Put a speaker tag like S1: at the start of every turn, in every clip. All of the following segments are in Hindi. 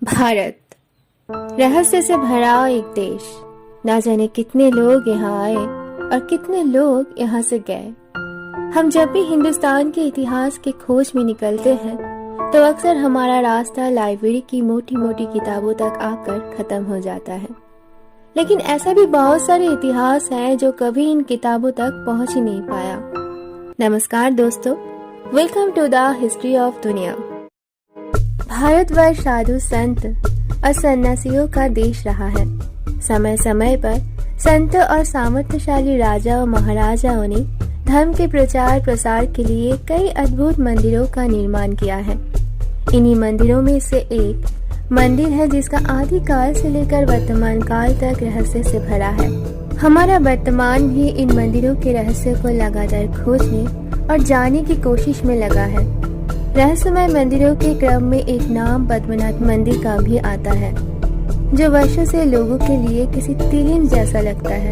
S1: भारत रहस्य से भरा एक देश। ना जाने कितने लोग यहाँ आए और कितने लोग यहाँ से गए। हम जब भी हिंदुस्तान के इतिहास की खोज में निकलते हैं तो अक्सर हमारा रास्ता लाइब्रेरी की मोटी मोटी किताबों तक आकर खत्म हो जाता है। लेकिन ऐसा भी बहुत सारे इतिहास हैं जो कभी इन किताबों तक पहुंच ही नहीं पाया। नमस्कार दोस्तों, welcome to the history of दुनिया। भारतवर्ष साधु संत और सन्यासियों का देश रहा है। समय समय पर संत और सामर्थ्यशाली राजा और महाराजाओं ने धर्म के प्रचार प्रसार के लिए कई अद्भुत मंदिरों का निर्माण किया है। इन्हीं मंदिरों में से एक मंदिर है जिसका आदिकाल से लेकर वर्तमान काल तक रहस्य से भरा है। हमारा वर्तमान भी इन मंदिरों के रहस्य को लगातार खोजने और जानने की कोशिश में लगा है। रहस्यमय मंदिरों के क्रम में एक नाम पद्मनाभ मंदिर का भी आता है, जो वर्षों से लोगों के लिए किसी तिलिस्म जैसा लगता है।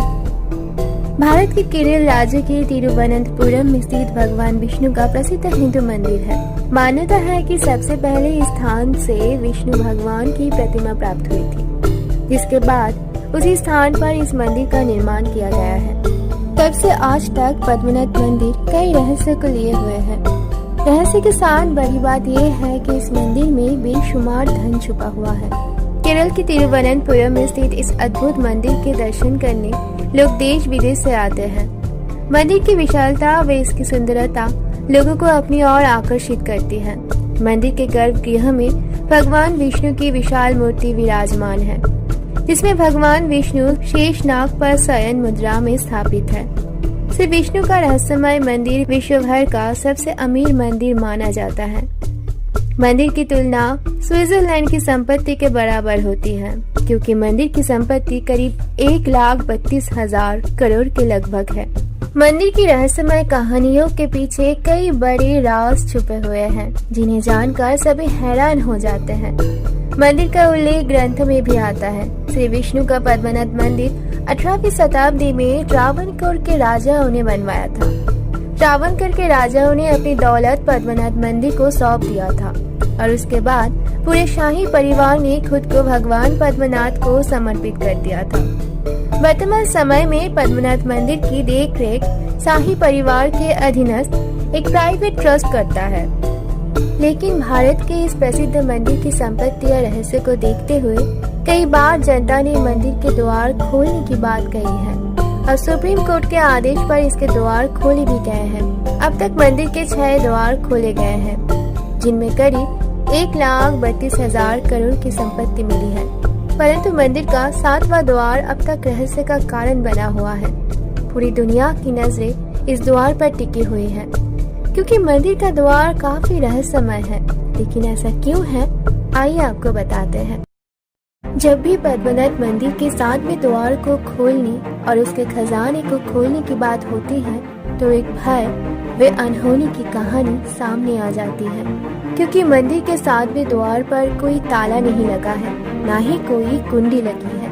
S1: भारत के केरल राज्य के तिरुवनंतपुरम में स्थित भगवान विष्णु का प्रसिद्ध हिंदू मंदिर है। मान्यता है कि सबसे पहले इस स्थान से विष्णु भगवान की प्रतिमा प्राप्त हुई थी, जिसके बाद उसी स्थान पर इस मंदिर का निर्माण किया गया है। तब से आज तक पद्मनाभ मंदिर कई रहस्य को लिए हुए है। रहस्य के साथ बड़ी बात यह है कि इस मंदिर में बेशुमार धन छुपा हुआ है। केरल के तिरुवनंतपुरम में स्थित इस अद्भुत मंदिर के दर्शन करने लोग देश विदेश से आते हैं। मंदिर की विशालता व इसकी सुंदरता लोगों को अपनी ओर आकर्षित करती है। मंदिर के गर्भगृह में भगवान विष्णु की विशाल मूर्ति विराजमान है, जिसमें भगवान विष्णु शेषनाग पर शयन मुद्रा में स्थापित है। श्री विष्णु का रहस्यमय मंदिर विश्व भर का सबसे अमीर मंदिर माना जाता है। मंदिर की तुलना स्विट्जरलैंड की संपत्ति के बराबर होती है, क्योंकि मंदिर की संपत्ति करीब 1,32,000 करोड़ के लगभग है। मंदिर की रहस्यमय कहानियों के पीछे कई बड़े राज छुपे हुए हैं, जिन्हें जानकर सभी हैरान हो जाते हैं। मंदिर का उल्लेख ग्रंथ में भी आता है। श्री विष्णु का पद्मनाभ मंदिर 18वीं शताब्दी में त्रावणकोर के राजाओं ने बनवाया था। त्रावणकोर के राजाओं ने अपनी दौलत पद्मनाभ मंदिर को सौंप दिया था और उसके बाद पूरे शाही परिवार ने खुद को भगवान पद्मनाभ को समर्पित कर दिया था। वर्तमान समय में पद्मनाभ मंदिर की देखरेख शाही परिवार के अधीनस्थ एक प्राइवेट ट्रस्ट करता है। लेकिन भारत के इस प्रसिद्ध मंदिर की संपत्ति और रहस्य को देखते हुए कई बार जनता ने मंदिर के द्वार खोलने की बात कही है और सुप्रीम कोर्ट के आदेश पर इसके द्वार खोले भी गए हैं। अब तक मंदिर के 6 द्वार खोले गए हैं, जिनमें करीब 1,32,000 करोड़ की संपत्ति मिली है। परंतु मंदिर का 7वां द्वार अब तक रहस्य का कारण बना हुआ है। पूरी दुनिया की नजरें इस द्वार पर टिकी हुई है, क्योंकि मंदिर का द्वार काफी रहस्यमय है। लेकिन ऐसा क्यों है, आइए आपको बताते हैं। जब भी पद्मनाभ मंदिर के 7वें द्वार को खोलने और उसके खजाने को खोलने की बात होती है तो एक भय व अनहोनी की कहानी सामने आ जाती है, क्योंकि मंदिर के 7वें द्वार पर कोई ताला नहीं लगा है, ना ही कोई कुंडी लगी है,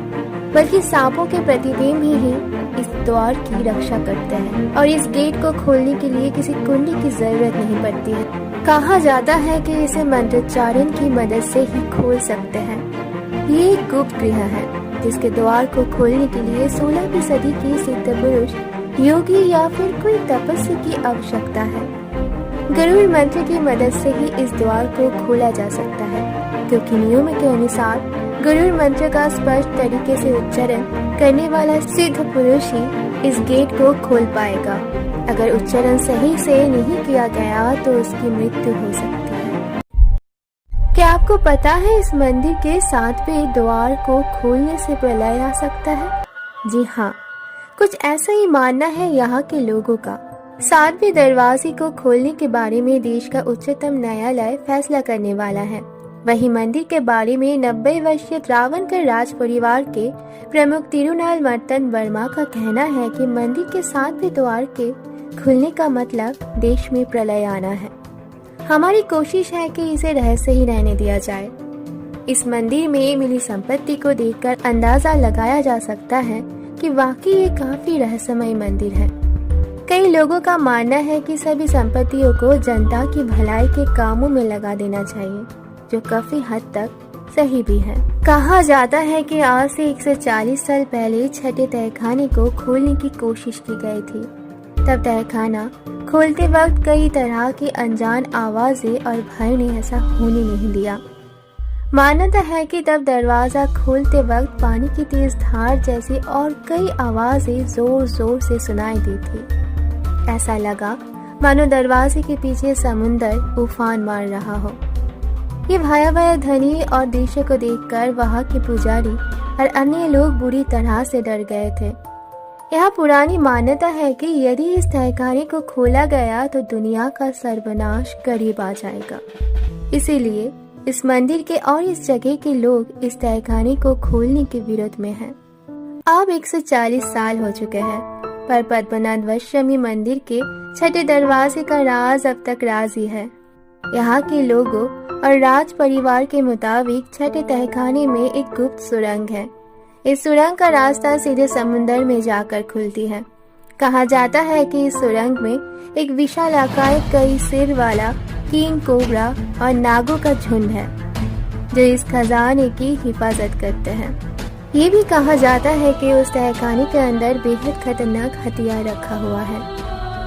S1: बल्कि सांपों के प्रतिबिंब ही इस द्वार की रक्षा करते हैं और इस गेट को खोलने के लिए किसी कुंडी की जरूरत नहीं पड़ती है। कहा जाता है कि इसे मंत्रोच्चारण की मदद से ही खोल सकते हैं। ये एक गुप्त गृह है, जिसके द्वार को खोलने के लिए 16वीं सदी के सिद्ध पुरुष, योगी या फिर कोई तपस्वी की आवश्यकता है। गरुड़ मंत्र की मदद से ही इस द्वार को खोला जा सकता है, क्योंकि नियम के अनुसार गरुड़ मंत्र का स्पष्ट तरीके से उच्चारण करने वाला सिद्ध पुरुष ही इस गेट को खोल पाएगा। अगर उच्चारण सही से नहीं किया गया तो उसकी मृत्यु हो सकती है। क्या आपको पता है इस मंदिर के 7वें द्वार को खोलने से प्रलय आ सकता है? जी हाँ, कुछ ऐसा ही मानना है यहाँ के लोगों का। 7वें दरवाजे को खोलने के बारे में देश का उच्चतम न्यायालय फैसला करने वाला है। वहीं मंदिर के बारे में 90 वर्षीय त्रावणकोर राज परिवार के प्रमुख तिरुनाल मर्तन वर्मा का कहना है कि मंदिर के 7वें द्वार के खुलने का मतलब देश में प्रलय आना है। हमारी कोशिश है कि इसे रहस्य ही रहने दिया जाए। इस मंदिर में मिली संपत्ति को देखकर अंदाजा लगाया जा सकता है कि वाकई ये काफी रहस्यमय मंदिर है। कई लोगों का मानना है कि सभी संपत्तियों को जनता की भलाई के कामों में लगा देना चाहिए, जो काफी हद तक सही भी है। कहा जाता है कि आज से 140 साल पहले छठे तहखाने को खोलने की कोशिश की गई थी। तब तहखाना खोलते वक्त कई तरह की अनजान आवाजें और भय ने ऐसा होने नहीं दिया। मान्यता है कि तब दरवाजा खोलते वक्त पानी की तेज धार जैसी और कई आवाजें जोर जोर से सुनाई दी थी। ऐसा लगा मानो दरवाजे के पीछे समुंदर उफान मार रहा हो। ये भयावह ध्वनि और दृश्य को देखकर वहां के पुजारी और अन्य लोग बुरी तरह से डर गए थे। यह पुरानी मान्यता है कि यदि इस तहखाने को खोला गया तो दुनिया का सर्वनाश करीब आ जाएगा। इसीलिए इस मंदिर के और इस जगह के लोग इस तहखाने को खोलने के विरोध में हैं। अब 140 साल हो चुके हैं, पर पद्मनाभ वैष्णवी मंदिर के छठे दरवाजे का राज अब तक राज ही है। यहाँ के लोगों और राज परिवार के मुताबिक छठे तहखाने में एक गुप्त सुरंग है। इस सुरंग का रास्ता सीधे समुद्र में जाकर खुलती है। कहा जाता है कि इस सुरंग में एक विशालाकाय कई सिर वाला किंग कोबरा और नागों का झुंड है जो इस खजाने की हिफाजत करते हैं। ये भी कहा जाता है कि उस तहखाने के अंदर बेहद खतरनाक हथियार रखा हुआ है।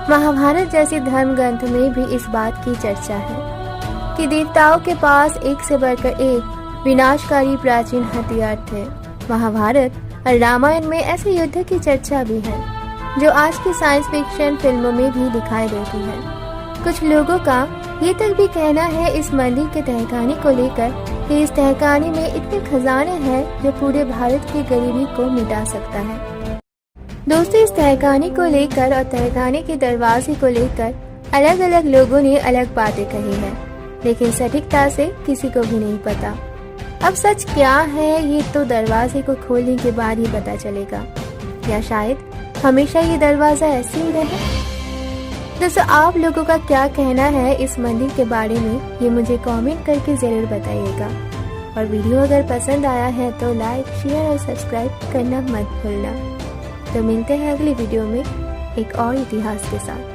S1: महाभारत जैसे धर्म ग्रंथ में भी इस बात की चर्चा है कि देवताओं के पास एक से बढ़कर एक विनाशकारी प्राचीन हथियार थे। महाभारत और रामायण में ऐसे युद्ध की चर्चा भी है जो आज की साइंस फिक्शन फिल्मों में भी दिखाई देती है। कुछ लोगों का ये तक भी कहना है इस मंदिर के तहखाने को लेकर कि इस तहखाने में इतने खजाने हैं जो पूरे भारत की गरीबी को मिटा सकता है। दोस्तों, इस तहखाने को लेकर और तहखाने के दरवाजे को लेकर अलग अलग लोगों ने अलग बातें कही हैं, लेकिन सटीकता से किसी को भी नहीं पता। अब सच क्या है ये तो दरवाजे को खोलने के बाद ही पता चलेगा, या शायद हमेशा ये दरवाजा ऐसे ही रहे। दोस्तों, आप लोगों का क्या कहना है इस मंदिर के बारे में, ये मुझे कमेंट करके जरूर बताइएगा। और वीडियो अगर पसंद आया है तो लाइक, शेयर और सब्सक्राइब करना मत भूलना। तो मिलते हैं अगली वीडियो में एक और इतिहास के साथ।